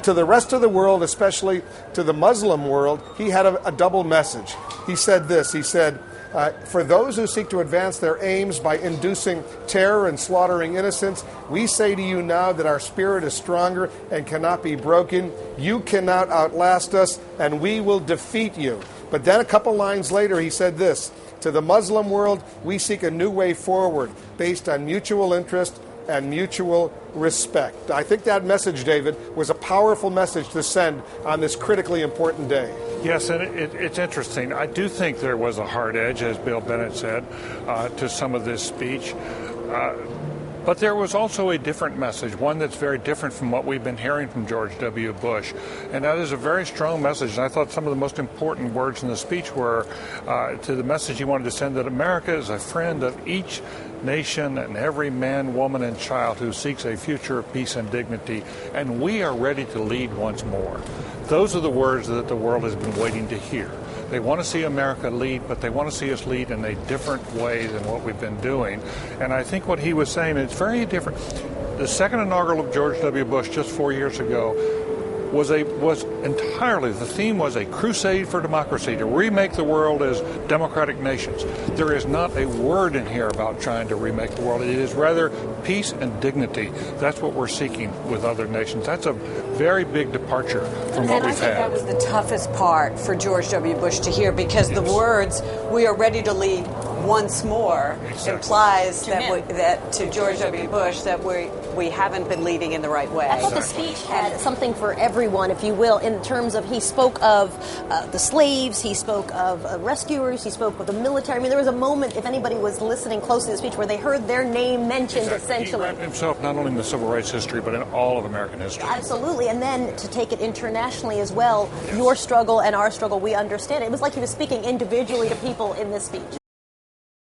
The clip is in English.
to the rest of the world, especially to the Muslim world, he had a double message. He said this, he said, for those who seek to advance their aims by inducing terror and slaughtering innocents, we say to you now that our spirit is stronger and cannot be broken. You cannot outlast us, and we will defeat you. But then a couple lines later, he said this, to the Muslim world, we seek a new way forward based on mutual interest and mutual respect. I think that message, David, was a powerful message to send on this critically important day. Yes, and it's interesting. I do think there was a hard edge, as Bill Bennett said, to some of this speech. But there was also a different message, one that's very different from what we've been hearing from George W. Bush. And that is a very strong message. And I thought some of the most important words in the speech were to the message he wanted to send, that America is a friend of each nation and every man, woman, and child who seeks a future of peace and dignity. And we are ready to lead once more. Those are the words that the world has been waiting to hear. They want to see America lead, but they want to see us lead in a different way than what we've been doing. And I think what he was saying is very different. The second inaugural of George W. Bush just 4 years ago was entirely, the theme was a crusade for democracy, to remake the world as democratic nations. There is not a word in here about trying to remake the world. It is rather peace and dignity. That's what we're seeking with other nations. That's a very big departure from what we've had. And I think that was the toughest part for George W. Bush to hear, because the words, we are ready to lead once more, implies that to George W. Bush that we haven't been leading in the right way. I thought the speech had something for everyone, if you will, in terms of he spoke of the slaves, he spoke of rescuers, he spoke of the military. I mean, there was a moment, if anybody was listening closely to the speech, where they heard their name mentioned, essentially. He wrapped himself not only in the civil rights history, but in all of American history. Absolutely. And then to take it internationally as well, your struggle and our struggle, we understand it. It was like he was speaking individually to people in this speech.